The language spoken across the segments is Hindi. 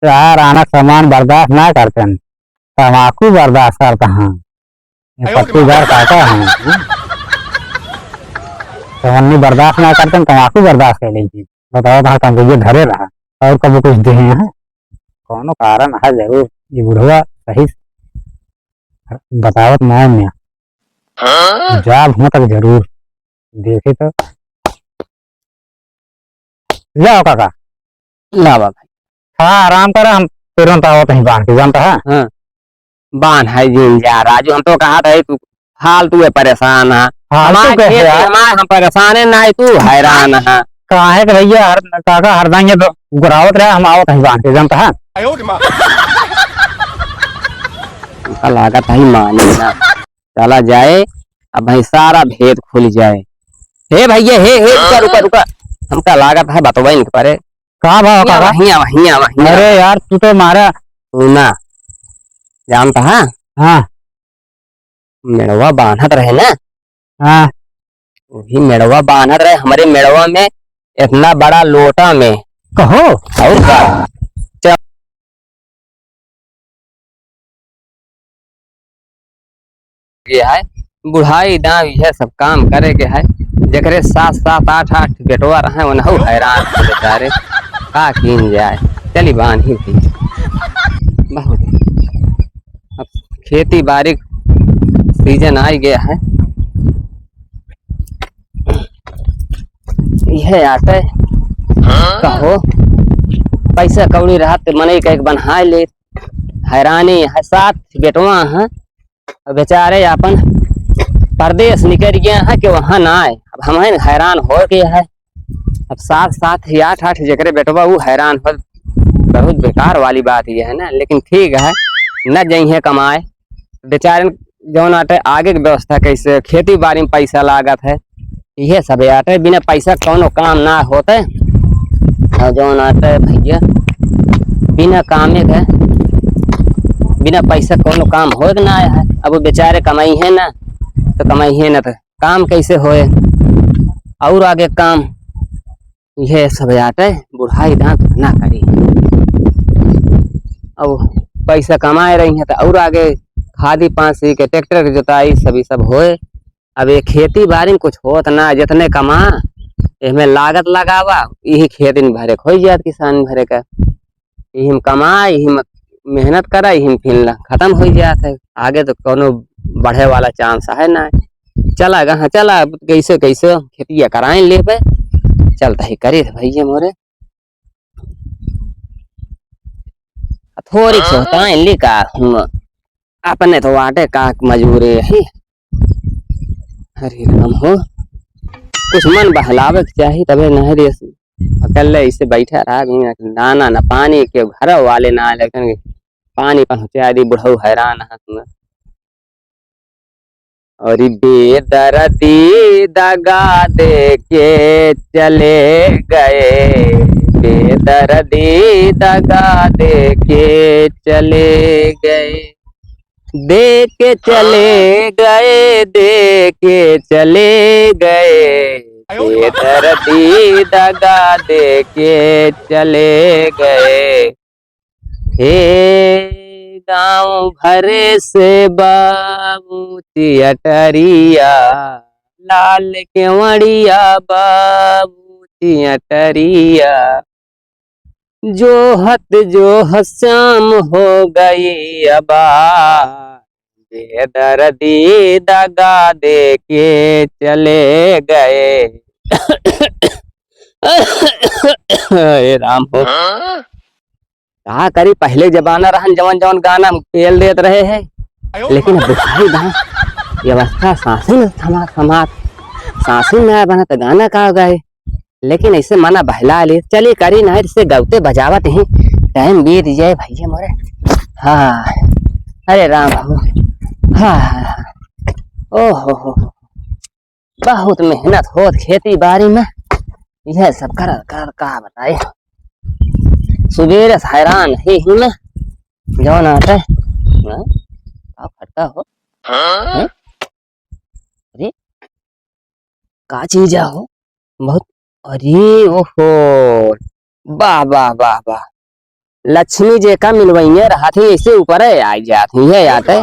यार आना सामान बर्दाश्त ना करते हैं, तम्बाकू बर्दाश्त करता हूँ, पत्तीदार काटा है। चवन्नी बर्दाश्त ना करते हैं, तम्बाकू बर्दाश्त कर लीजिए। बताओ तो कम ये धरे रहा और कभी कुछ दे हैं, कौनो कारण है जरूर। ये बुढ़वा सही बतावत मैं में जाब हूँ तक जरूर देखे तो। जाओ काका, ना बाबा। हाँ आराम करा, हम तुरंत आओ कहीं बांध के जानता है। हाँ बान है जिन जा राजू, हम तो कहा था तू फालतू है परेशान है। फालतू हमारे कैसे खेत यार? हमारे हम परेशान है ना, तू हैरान है। कहा है कि भैया काका हर देंगे तो गुरावत रहे, हम आओ कहीं बांध के जानता है। हमका लागत है माने ना, चला जाए अब भाई सारा भेद खुल जाए। हे भैया हे रुका रुका रुका, हमका लागत है बतवा नहीं परे। कहाँ भाव काका? वही अरे यार तू तो मारा ना जानता है। हाँ मेड़वा बांधत रहे ना, हाँ वही मेड़वा बांधत रहे हमारे मेड़वा में, इतना बड़ा लोटा में। कहो और क्या है, बुढ़ाई दाम यह सब काम करे के है। जकरे 7-7 8 8 बेटवा रहे वनहु हैरान है बेचारे, का कीन जाए। चली बान ही भी बहुत। अब खेती बाड़ी सीजन आ गया है, यह आते कहो पैसा कौड़ी रहा तो मने का एक बन्हा ले। हैरानी है, 7 बेटवा है बेचारे अपन परदेश निकल गया है कि वहां ना आए। अब हम हैरान हो गया है। अब 7-7 8 8 जकरे बेटवा वो हैरान हो, बहुत बेकार वाली बात यह है ना। लेकिन ठीक है न जइहे कमाए बेचारे, जौन आटे आगे की व्यवस्था कैसे, खेती बाड़ी में पैसा लागत है, यह सब आटे बिना पैसा कौनो काम ना होते। और जौन आटे भैया बिना कामे के, बिना पैसा कोनो काम हो ना है। अब वो बेचारे कमाई है ना तो कमाई है ना तो काम कैसे होए, और आगे काम यह सब आटे बुढ़ाई दांत ना करी। अब पैसा कमाए रही है तो और आगे खादी पांसी के ट्रैक्टर की जुताई सभी सब होए। अब ये खेती बाड़ी में कुछ होत ना, जितने कमा इसमें लागत लगावा, यही खेती में भरे हो जात किसान भरे का, यही में कमा यही में मेहनत करा, यही में फिर खत्म हो जात है। आगे तो कोनो बढ़े वाला चांस है ना। चला गा चला कैसे कैसे खेती कराए ले पे चलता ही करे भैया मोरे, थोड़ी सोता लिखा हूँ अपने तो वाटे का मजबूरी है। हरे राम हो, कुछ मन बहलावे चाहिए तबे नहरी अकेले इसे बैठा रहा, दाना न पानी के घर वाले ना, लेकिन पानी पहुंचा दी बुढ़ऊ हैरान है तुम्हें। और बेदर्दी दगा दे के चले गए, बेदर्दी दगा दे के चले गए, दे के चले गए, दे के चले गए, बेदर्दी दगा दे के चले गए। हे गाँव भरे से बाबू चियटरिया, लाल केवड़िया बाबू चियटरिया, जो हत शाम हो गई अबा, बेदर्दी दगा दे के चले गए। राम हो कहा करी, पहले जमाना रहन जवन जवन गाना पेल देते रहे हैं, लेकिन बुढ़ाई दां व्यवस्था सांसी में बना तो गाना का गए। लेकिन ऐसे मना बहला ले चली करी ना, इससे गवते बजावत ही टाइम बीत जाए भैया मोरे। हाँ अरे राम हो, हाँ ओहो हो, बहुत मेहनत हो खेती बाड़ी में, यह सब कर का बताए। सुबेरे हैरान ही में जौन आते फटका हो, अरे का चीज हो बहुत, अरे ओहो वाह वाह वाह वाह, लक्ष्मी जी का मिलवइये रहा थी ऐसे ऊपर आई जाती है आते।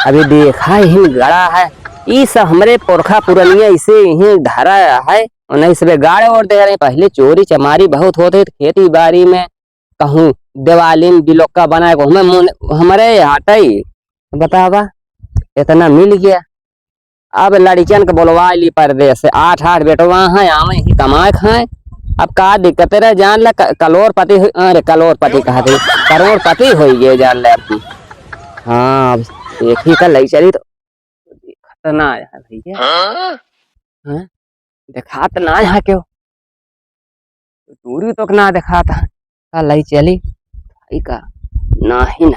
अभी देखा ही गड़ा है ये सब हमरे पुरखा पुरनिया इसे यही धरा है और नहीं सब गाड़े और दे रहे। पहले चोरी चमारी बहुत होते थे खेती बाड़ी में, कहूँ दिवाली में बिलोका बनाए को हमारे हटा ही बतावा इतना मिल गया। अब लड़कियन के बोलवा ली परदेश से 8 बेटवा है आवे ही कमाए खाए। अब का दिक्कत है जान ले करोड़पति अरे करोड़पति कहा थे करोड़पति हो गए जान ले अब। हाँ अब एक ही का लई चली तो देखा ना है भैया। हाँ देखा तो ना है क्यों दूरी तो ना देखा था का लई चली भाई का नहीं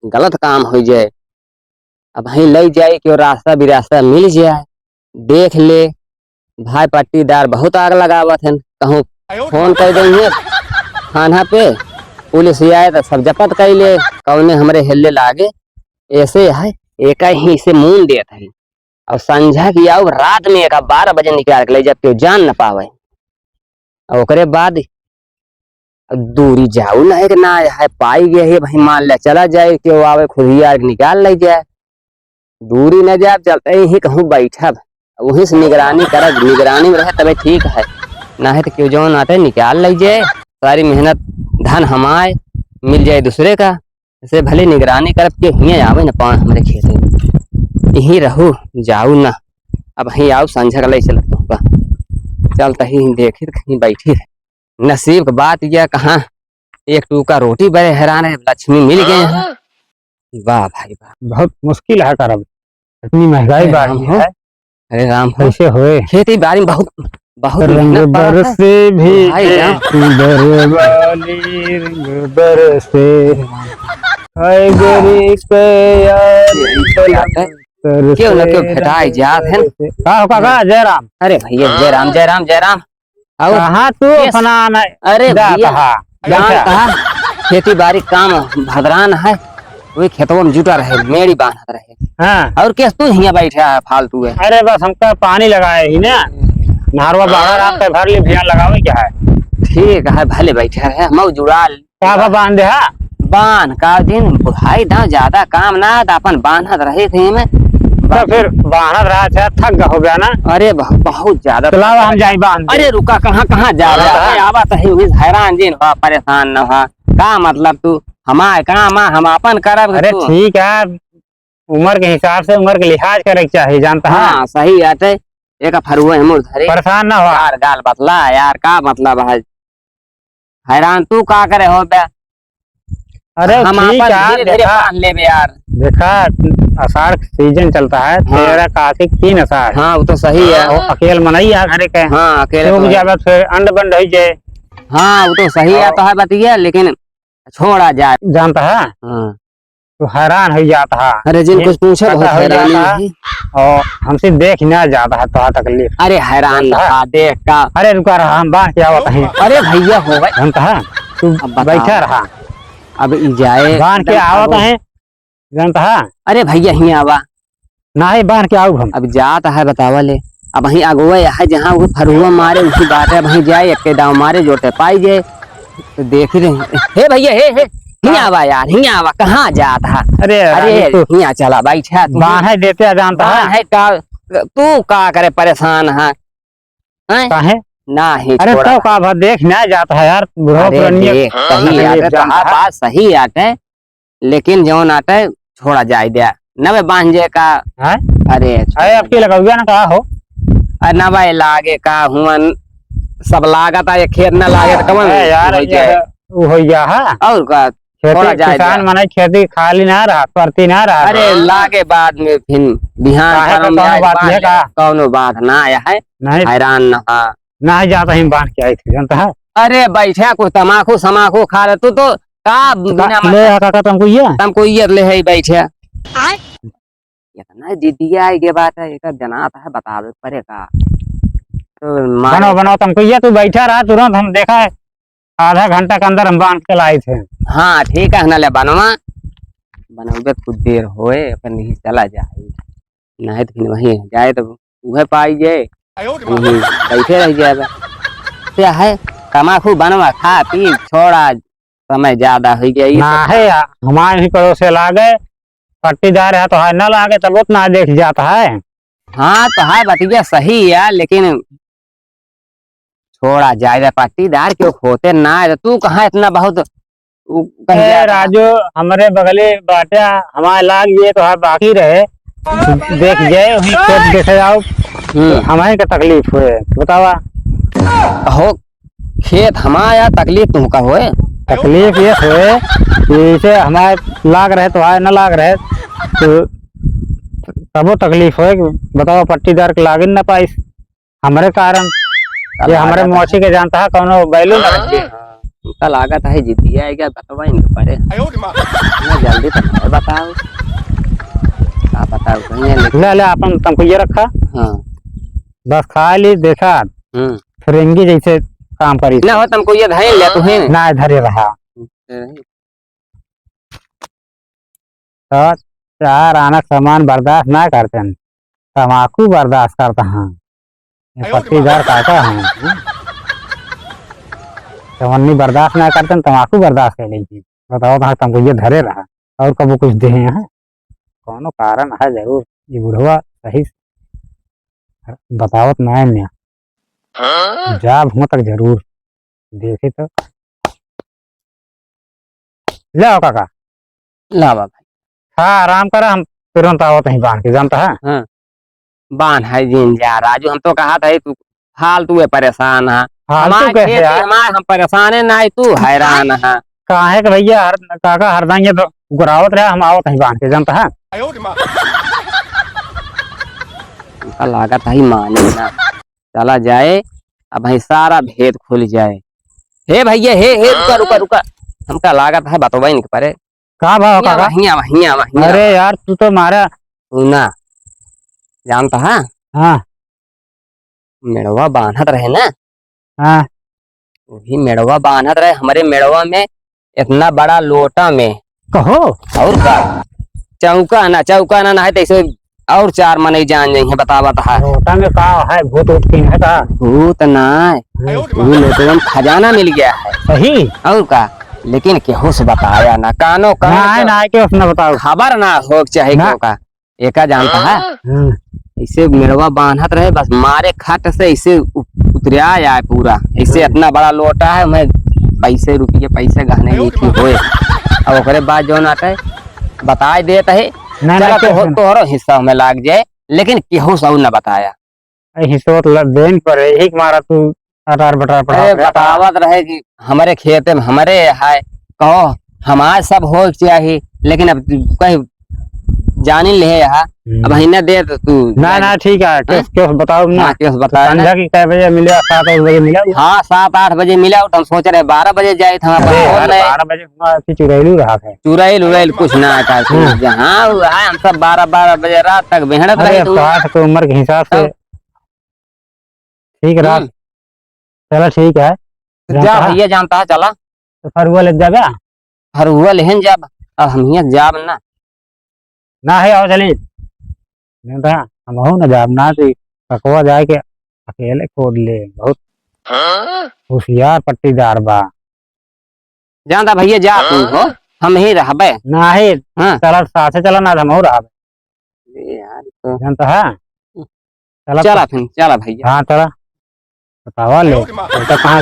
गलत काम हो जाए। अब वहीं ले जाए क्यों रास्ता बिरास्ता मिल जाए देख ले भाई पट्टीदार बहुत आग लगावत है। कहूँ फोन कर देंगे थाना पे पुलिस आए तो सब जपत कर ले कौने हमरे हेले लागे ऐसे है एक ही से मून देत है। और संझा की आओ रात में 12 बजे निकाल के ले जब क्यों जान न पावे और ओकरे बाद दूरी जाऊ ना है कि ना है पाई गए है भाई मान ले चला जाए क्यों आवे खुद ही आग निकाल ले जाए दूरी न जाए चलते ही कहूँ बैठा वहीं से निगरानी कर निगरानी में रहे तबे ठीक है ना है तो क्यों जो आते निकाल ले जाए सारी मेहनत धन हमारे मिल जाए दूसरे का ऐसे भले निगरानी कर के हियाँ आवे न पान हमारे खेत में यहीं रहू जाऊ ना अब वहीं आओ संझा का ले चलता ही देखी तो कहीं बैठी रहे। नसीब की बात यह कहाँ एक टूका रोटी बड़े हैरान है लक्ष्मी मिल गए हैं। वाह भाई वाह बहुत मुश्किल है करब इतनी महंगाई बढ़ी है। अरे राम कैसे होए खेती बाड़ी में बहुत बहुत रंग बरसे भी भाई राम। सुंदर वाली रंग बरसे हाय गोरी पे यार क्यों न क्यों भेटाई जात है का हो काका जयराम। अरे भैया जयराम आओ कहाँ तू अपना अरे जा भैया कहा कहा खेती बाड़ी काम भदरान है वही खेतों में जुटा रहे मेरी बांध रहे। हाँ और क्या तू यहाँ बैठा है फालतू है। अरे बस हमका पानी लगाए ही ना नारवा बाहर आपके भर ले भियान लगावे क्या है। ठीक है भले बैठे रहे हम जुड़ाल का बांध दे बांध का दिन भाई ना ज्यादा काम ना अपन बांधत रहे थे में तो फिर बाहर रहा था थक हो गया ना। अरे बहुत ज्यादा चलाओ हम जाए बांध अरे रुका कहाँ जा रहा है आवा तो हैरान जिन हुआ परेशान न हुआ का मतलब तू हमारे काम हम अपन करब। अरे ठीक है उम्र के हिसाब से उम्र के लिहाज करे के चाहिए जानता है। हाँ सही आते एक फरुए परेशान ना हो यार गाल बतला यार का मतलब है हैरान तू का करे हो बे। अरे हम ठीक अपन है धीरे-धीरे बांध लेबे यार। देखा आषाढ़ सीजन चलता है 13 कार्तिक 3 आषाढ़। हाँ वो तो सही है अकेले मनाई है घरे के। हाँ अकेले तो जावे फिर अंड बंड हो जाए। हाँ वो तो सही आता है बतिया लेकिन छोड़ा जाए जानता है हाँ। तो हैरान हो जाता है। अरे जिन कुछ पूछे बहुत हैरानी है और हमसे देख ना जाता है तो तकलीफ। अरे हैरान लगा देख का। अरे रुका रहा हम बांध के आवत हैं। अरे भैया हो गए जानता है तू बैठा रहा अब जाए बांध के आवत हैं जानता है। अरे भैया ही आवा ना ही बांध के आओ हम अब जाता है बतावा ले अब वहीं अगुआ है जहाँ वो फरुआ मारे उसी बात है वहीं जाए एक दाव मारे जोड़ते पाई जाए तो देख रहे हे भैया हे हिया आवा यार हिया आवा कहाँ जाता है। अरे हिया चला बैठा बांध देते जानता है तू का करे परेशान है ना ही अरे तो का देख ना जाता है यार सही आते बात सही आते लेकिन जौन आते छोड़ा जाए दिया नवे बांझे का है। अरे आपकी लगाओगे ना कहा हो नवे लागे का हुआ सब लागत है खेत न लागे तो कमन यार हो गया है और का किसान मने खेती खाली ना रहा परती ना रहा। अरे लागे बाद में फिर बिहान कौनो बात ना आया है हैरान ना जाता ही बांध के आई थी जानता है। अरे बैठा कुछ तमाकू समाकू खा रहे तू तो का तुमको ये ले है बैठे इतना दीदिया के बात है एक जनाता है बतावे परे का तो बनाओ तुमको ये तू बैठा रहा तुरंत हम देखा है आधा घंटा के अंदर हम बांध के लाए थे। हाँ ठीक है ना ले बनवा बनोगे कुछ देर होए अपन नहीं चला जाए नहीं तो फिर वहीं जाए तो वह पाई जाए बैठे रह जाए क्या है तमाकू बनवा खा पी छोड़ा समय ज्यादा हो गया ये ना है हमारे ही पड़ोसे लागे पट्टीदार है तो है न लागे तब उतना देख जाता है। हाँ तो है बतिया सही है लेकिन छोड़ा जाए पट्टीदार क्यों खोते ना है तू कहाँ इतना बहुत राजू हमारे बगले बाटे हमारे लाग ये तो है बाकी रहे देख जाए वही खेत देखे जाओ हमारे का तकलीफ हुए बतावा हो खेत हमारा तकलीफ तुमका होए तकलीफ ये हुए कि हमारे लाग रहे तो है न लाग रहे तो तबो तकलीफ होए बताओ पट्टीदार के लागिन न पाइस हमारे कारण ये हमारे मौसी के जानता है कौन बैलू उनका लागत है जीतिया है क्या बताओ इनके पड़े जल्दी तो बताओ क्या बताओ ले ले अपन तुमको ये रखा हाँ बस खा ली देखा फिरेंगी जैसे काम करी ना हो तुमको ये धैर्य ले तू है ना धरे रहा तो चार आना सामान बर्दाश्त ना करते तमाकू बर्दाश्त करता हूँ पट्टीदार काका हूँ चवन्नी बर्दाश्त ना करते तमाकू बर्दाश्त कर लीजिए बताओ तो तुमको ये धरे रहा और कब कुछ दे हैं कौनो कारण है जरूर ये बुढ़वा सही बतावत ना है जाब हूँ तक जरूर देखे तो ले आओ काका ला बाबा हाँ आराम करा हम तुरंत आवत नहीं बांध के जानता है हाँ बांध है जिन जा राजू हम तो कहा था तू फालतू है परेशान है फालतू कैसे यार हम परेशान है ना तू हैरान है काहे के भैया काका हरदम ये तो गुरावत रहा हम आवत नहीं बांध के जानता है लागत है माने ना चला जाए अब भाई सारा भेद खुल जाए हे भैया हे रुका रुका रुका हमका लागत है बतवा इनके परे कहा भाव काका अरे यार तू तो मारा तू ना जानता है हाँ मेड़वा बांधत रहे ना हाँ वही मेड़वा बांधत रहे हमारे मेड़वा में इतना बड़ा लोटा में कहो और का चौका ना है तैसे और चार मने जान जाइए बता लोटा में का है भूत है का भूत ना लोटे में खजाना मिल गया है सही और का लेकिन केहू से बताया ना कानो ना उसने बताओ खबर ना हो चाहे का एका जानता है ऐसे मेड़वा बांधत रहे बस मारे खट से ऐसे उतरिया आया पूरा ऐसे इतना बड़ा लोटा है मैं पैसे गहने होए और ओकरे बाद जो आता है बता देता है तोहरो हिस्सा में लाग जाए लेकिन केहू सब न बताया हिस्सा देन पर एक मारा तू अटार बटार बतावत रहे कि हमारे खेत में हमारे है कहो हमारे सब हो चाहिए लेकिन अब कहीं जानी ले अब महीना दे तो तू ना ठीक है क्यों बताओ ना क्यों बताया संध्या की कै बजे मिला 7-8 बजे मिला हाँ 7-8 बजे मिला हम सोच रहे 12 बजे जाए था 12 बजे चुरैलू रहा है चुरैल कुछ ना आता जहाँ हम सब 12 बजे रात तक बेहनत रहे उम्र के हिसाब से ठीक रात चलो ठीक है जा भैया जानता है चला तो फरुआ ले जाबा फरुआ लेहन जाब अब हम यहाँ जाब ना है आओ चली हम हो ना जाब ना तो ककवा जाए के अकेले खोद ले बहुत होशियार पट्टीदार बा जानता भैया जा तू हो हम ही रहबे ना है चला साथे चला ना हम हो रहबे यार जानता है चला भैया हाँ चला बतावा ले तो कहाँ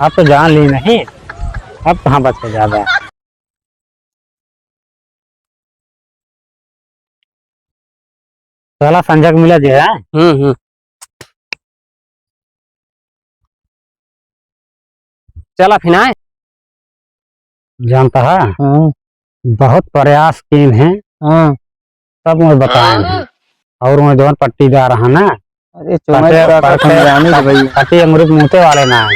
अब तो जान ली नहीं अब कहाँ बच के ज्यादा चला संजय मिला जी है चला फिर आए जानता है बहुत प्रयास किए हैं सब मैं बताए और मैं दोनों पट्टीदार है ना अरे पट्टी अमृत मुँहते वाले ना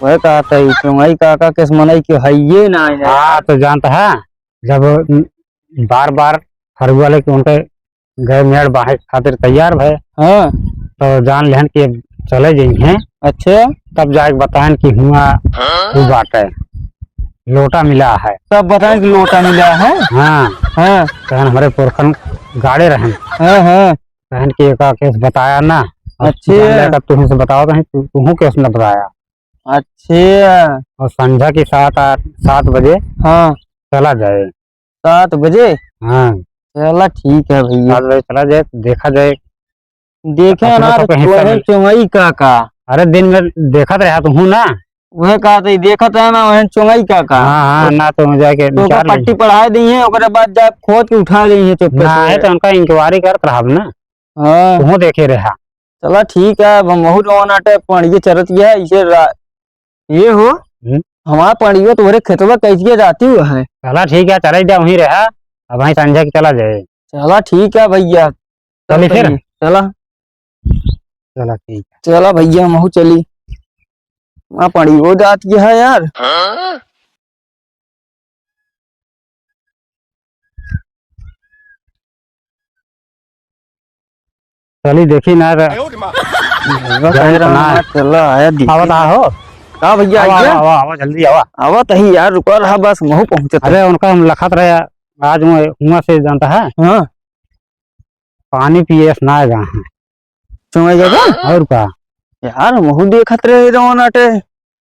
वह कहा था चुंगाई काका किस मनई के है ना हाँ तो जानता है जब बार बार फरुआ वाले के उनके गए मेड़ बाहर खातिर तैयार भय तो जान लेहन कि चले जाइए अच्छा तब जाके बताएं कि हुआ बाटे लोटा मिला है तब बताएं कि लोटा मिला है हाँ हमारे पुरखन गाड़े रहन बहन की एक केस बताया ना। अच्छे तुम से बताओ तो तुम केस न बताया अच्छा। और संध्या की 7 बजे हाँ चला जाए। 7 बजे। हाँ चला ठीक है भैया। 7 बजे चला जाए, देखा जाए। देखे अपने ना सबको हिस्सा वह मिल। चुंगई काका। अरे दिन में देखत रहा तो हूँ ना। वह कहा था देखत है ना वह चुंगई काका। हाँ हाँ, ना तो हो जाके तो विचार पट्टी पढ़ा दी है ओकरे बाद जा खोद के उठा ली है चुपके ना है से। तो उनका इंक्वायरी करत रहा ना। हाँ तुम देखे रहा। चला ठीक है। अब हम बहुत रोना टे पढ़िए चरत गया इसे ये हो हम्म, हमारा पढ़ियो तुम्हारे खेतवा कैसे जाती हुआ है। चला ठीक है, चला जा वहीं रहा। अब वहीं संध्या की चला जाए। चला ठीक है भैया। चलिए फिर। चला चला ठीक है। चला भैया महू चली। वहाँ पढ़ियो जाती है यार। चली देखी ना भैया कह रहा ना। हूँ, चला आया आवत हो। का भैया आवा आइया। आवा आवा जल्दी आवा। आवत ही यार रुका रहा बस महू पहुंचत। अरे उनका हम लखत रहे। आज मैं हुआ से जानता है। हाँ पानी पिए ना है जहाँ। चुंगई जगह और का यार महू देखत रहे रोना टे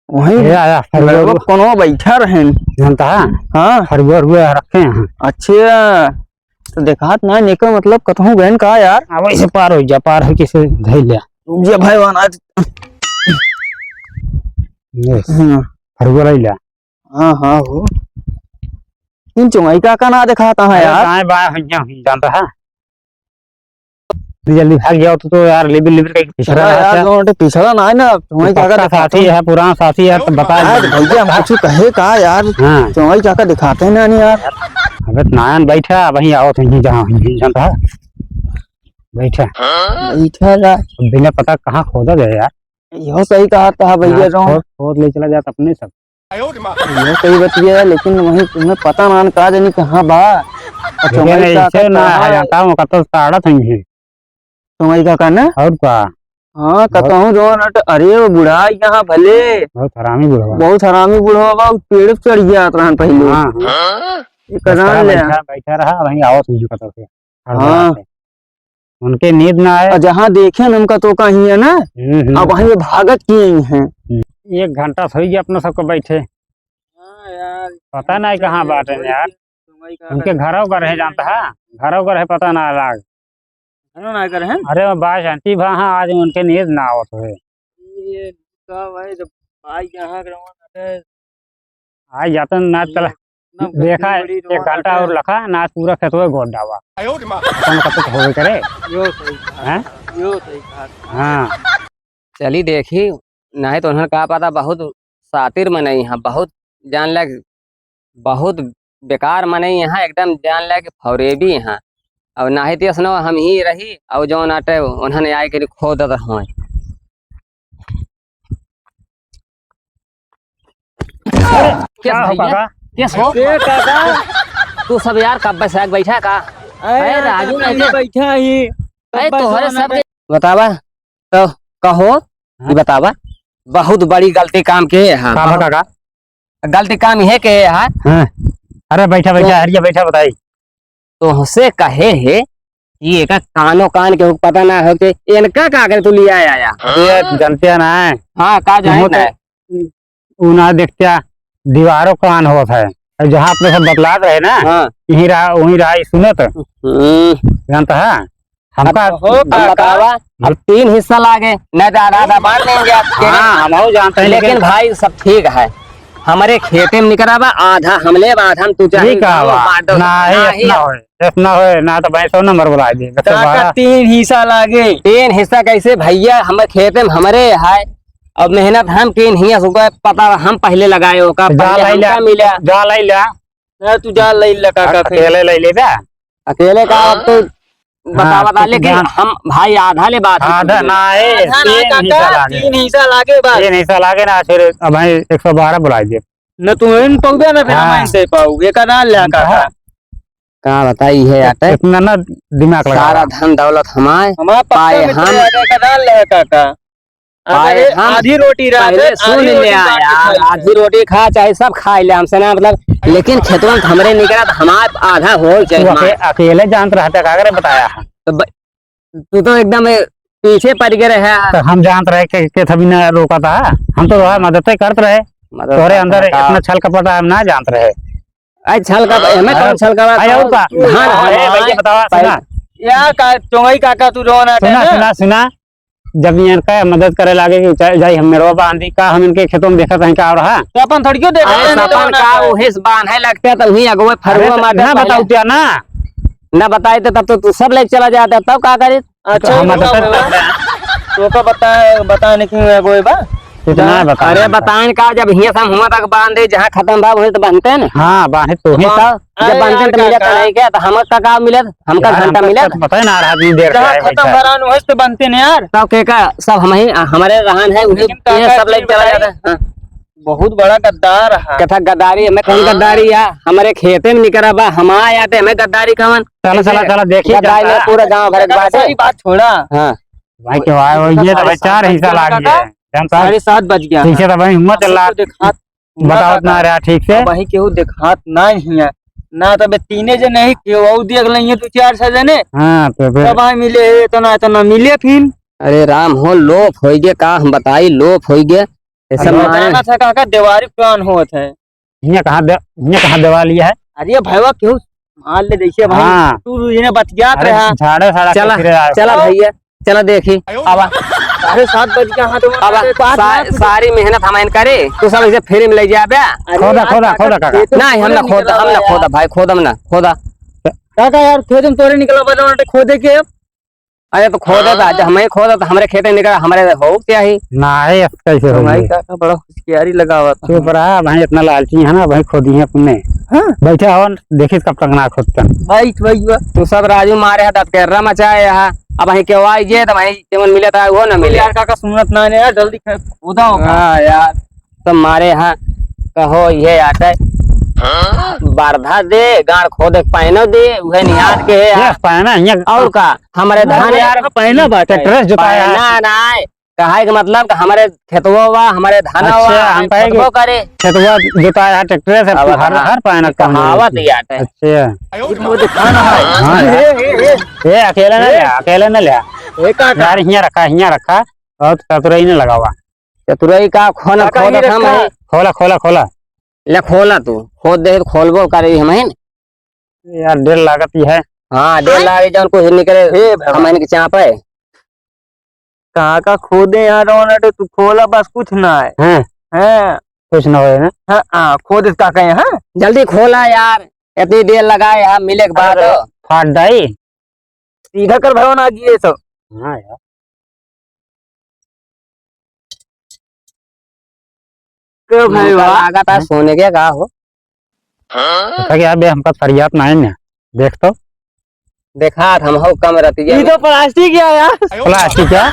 वहीं ये आया लगभग कोनो बैठा रहे। जानता है। हाँ खरगोर हुए रखे हैं। अच्छा तो देखात ना निकल मतलब कतहूँ बहन का यार। अब वैसे पार हो जा, पार हो किसे धैल लिया। रुक जा भाई वहाँ आज। हाँ खरगोर ही लिया। हाँ हाँ हो इन चुंगई का ना दिखाता है यार। दाएं बाएं हुइया हुई जानता है। जल्दी भाग जाओ तो यार लिबिर लिबिर का पिछड़ा चला रहा यार था। दोनों पिछड़ा ना है ना चुंगई काका पक्का दिखाता साथी है, पुराना साथी है तो बता यार भैया हम कुछ कहे का यार। हाँ चुंगई काका दिखाते हैं ना नहीं यार। अबे नायन बैठा वहीं आओ तो नहीं जहाँ हुई जानता है। बैठा बैठा जा अब बिना पता कहाँ खोदा जाए यार। यो सही कहा था भैया जो खोद ले चला जाता अपने सब। यो सही बतिया लेकिन वही तुम्हें पता ना का जानी कहाँ बा। और लेकिन चुंगई काका ऐसे ना है कहाँ जानता हूँ कतल ताड़ा था ही। चुंगई काका ना। और का हाँ कतहूँ जो नट अरे वो बुढ़ा यहाँ भले बहुत हरामी बुढ़वा। बहुत हरामी बुढ़वा बा पेड़ पे चढ़ गया रहन पहले। हाँ एक जान ले बैठा बैठा रहा वहीं आओ तुझे कतल से। हाँ उनके नींद ना आए। और जहाँ देखे न उनका तो कहीं है ना अब वहीं भागत किए हैं। 1 घंटा सही गया अपना सबको बैठे। यार पता नहीं कहाँ बात है यार। उनके घरों का रहे जानता है। घरों का रहे पता ना लाग। ना कर हैं अरे वो बात शांति वहाँ आज उनके नींद ना आवत है। ये का भाई जब भाई यहाँ ग्राउंड आज जाते ना चला देखा 1 घंटा और लखा ना पूरा खेतवा गोद डावा। कत हो करे यो सही हैं? यो सही कहा। हाँ चली देखी नहीं तो उन्हें कहा पता बहुत सातिर मने यहाँ बहुत जान लग बहुत बेकार मने यहाँ एकदम जान लग फौरेबी यहाँ। अब नाही तो सुनो हम ही रही और जो नाटे उन्होंने आए के खोद रहा क्या हो काका। तू सब यार कब बैठ बैठा का अरे राजू नहीं बैठा ही तोहरे सब बतावा तो कहो ये बतावा बहुत बड़ी गलती काम के है काका। गलती काम है के है। हाँ अरे बैठा बैठा हरिया बैठा बताई। तो हमसे कहे है ये का कानो कान के पता ना हो के इनका कागज तू लिया आया। ये जानते ना है। हाँ का जाए ना उना देखते दीवारों कान होता है। जहाँ अपने सब बतलात रहे ना हाँ यही रहा वहीं रहा सुनत जानता है। हमका बतावा अब 3 हिस्सा लागे न आधा बांट लेंगे हाँ हम जानते हैं लेकिन भाई सब ठीक है हमारे खेते में निकला आधा हमले आधा हम तू ठीक है ना हो ना तो भैंसो नंबर बुला दे। 3 हिस्सा लागे 3 हिस्सा कैसे भैया हमारे खेते में हमारे है। अब मेहनत हम 3 हिस्सा पता हम पहले लगाए हो का मिला जा लाई ला तू जा ले अकेले ले ले अकेले का अब तो बता लेकिन हम भाई आधा ले बात आधा ना है 3 हिस्सा लागे बस 3 हिस्सा लागे ना फिर अब 112 बुला दे न तू इन पौबे ना फिर हम से पाऊ ये का ना ले का बताई है यार इतना ना दिमाग लगा सारा धन दौलत हमारे पाए हम का ले काका आधी रोटी सुन ले यार आधी रोटी खा चाहे सब खा ले हमसे ना मतलब लेकिन खेतों में हमरे निकला तो हमारा आधा हो जाए। अकेले जानते रहते कागरे बताया तू तो एकदम पीछे पड़ गए रहे तो हम जानते रहे के थभी ना रोका था। हम तो वह मदद करते रहे, तोरे अंदर इतना छल कपट हम ना जानते रहे। आज छल का हमें कौन छल का आया और का धान भैया बतावा सुना या का चोंगई काका तू रोना सुना सुना सुना। जब इनका मदद करे लागे कि जाई हम मेरवा बांधी का हम इनके खेतों में देखत हैं का रहा तो अपन थोड़ी क्यों देख अरे सपन का ओहिस बांध है लगते तो वही अगवे फरुआ मार ना बताऊ क्या ना ना बताए तो तब तो तू सब लेके चला जाता तब का करे। अच्छा हम तो का बताने की गोई बा कितना बता। अरे बताएं का जब हिया से हुआ तक बांधे जहाँ खत्म बा वही तो बांधते हैं ना। हाँ बांधे तो ही बताओ, जब बांधते तो मिले नहीं क्या तो हमका का मिले हमका घंटा मिले पता है ना रहा इतनी देर जहाँ खत्म भरान वही तो बनते ने यार। तब के का सब हम ही हमारे रहन है उन्हीं सब लेके चला जाता है। बहुत बड़ा गद्दार है। कथा गद्दारी हमें कौन गद्दारी या हमारे खेते में निकला बा हम आते हमें गद्दारी कवन चला चला चला देखिए गद्दारी में पूरा गाँव भर बात है। सारी बात छोड़ा हाँ भाई क्यों आए हो ये तो भाई 4 हिस्सा लाग गया जानता 7:30 बज गया। ठीक है तो भाई हिम्मत ला दिखात बताओ ना रहा ठीक से। वही केहू दिखात नहीं है ना तब तीने जने ही केहू देख लेंगे तू 4-6 जने हाँ तो फिर तब वहाँ मिले इतना इतना मिले फिर अरे राम हो लोप हो गए का हम बताई लोप हो गए सब जाना था काका देवारी प्लान होत है। ये कहाँ दवा लिया है। अरे भैया केहू मान ले देखिए भाई हाँ। तू इन्हें बतियात अरे रहा। झाड़े साड़ा चला के फिरे आए। चला भैया चला देखी अब 7:30 बज गया। हाँ तो अब सारी मेहनत हम करे तू सब ऐसे फ्री में ले जा खोदा खोदा खोदा काका नहीं हम ना खोदा भाई खोदम ना खोदा काका यार खेत में तोरे निकला बता खोदे के। अरे तो खोदा था जब हमें खोदा तो हमारे खेते निकला हमारे हो क्या ही ना है कैसे हो भाई गई। काका बड़ा होशियारी लगा हुआ था। चुप रहा भाई इतना लालची है ना भाई खोदी है पुण्य हाँ? बैठे हो देखिए कब तक ना खोदता। भाई तू सब राजू मारे है तब कर्रा मचाए यहाँ अब वही क्यों आई जे तो वही केवल मिले था वो ना मिले यार काका सुनत ना यार जल्दी खोदा होगा। हाँ यार सब मारे यहाँ कहो ये आटे बारधा दे गाड़ खोदे पाइनो दे वह निहार के है ये पाना ये और का हमारे धान यार पहला बात है ट्रैक्टर जोताया है। ना ना कहा के मतलब कि हमारे खेतवा वा हमारे धान अच्छा, हम कहे कि- करे खेतवा जोताया है ट्रैक्टर से अब हर हर पाना कम कहावत ही आटे अच्छा वो दिखाना है। हाँ यार। ये अकेले न लिया यार यहाँ रखा और चतुराई ने लगा हुआ। चतुरई का खोना काका ही खोदा हम रखा। है खोला खोला खोला ले खोला तू खोद दे तो खोलबो करे हम है यार 1.5 लागत ही है। हाँ 1.5 लाख जौन कुछ निकले हम इनके चाप है काका खोदे यार रोना तू खोला बस कुछ ना है। हैं हाँ कुछ ना होए ना हाँ खोद काका यहाँ जल्दी खोला यार इतनी देर लगाए यहाँ मिले के बाद फाट दाई। सीधा कर भवन आ गई सब। हाँ यार क्यों भाई वाह लगा था सोने के का हो यार बे हमका फरियाद ना है ना देख तो देखा हम हो कम रहती ये तो प्लास्टिक है यार। प्लास्टिक है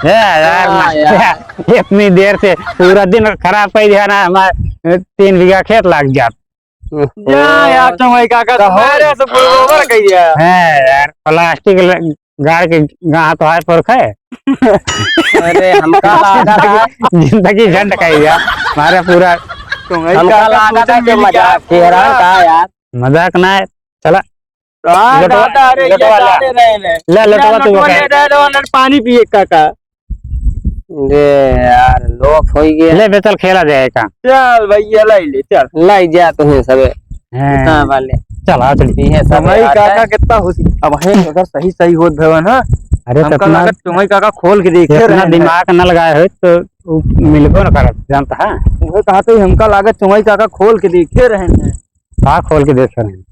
यार हाँ, यार इतनी देर से पूरा दिन खराब कर दिया ना हमारे 3 बीघा खेत लग जात जा यार चमई काका तुम्हारे से बरोबर कही है। है यार प्लास्टिक गाड़ के गाँव तो है पुरख है। अरे हमका लगा था जिंदगी झंड कही दिया हमारे पूरा हमका लगा था कि मजाक खेरा था यार मजाक ना है। चला अरे लटवा ला। ले लटवा तू कहे। पानी पिए काका। ये यार लोग हो गए ले बेचल खेला जाएगा। चल भैया लाई ले चल। लाई जा तुम्हें सबे हैं, वाले चला चली ये सब चमई आता काका है। कितना खुशी अब है अगर सही होत भवन हाँ अरे हमका इतना लागत चमई काका खोल के देखे इतना रहे हैं। दिमाग न लगाए हो तो उ मिलबो न करत जानता है। वो कहा तो हमका लागत चमई काका खोल के देखे रहे हैं। खोल के देख रहे हैं।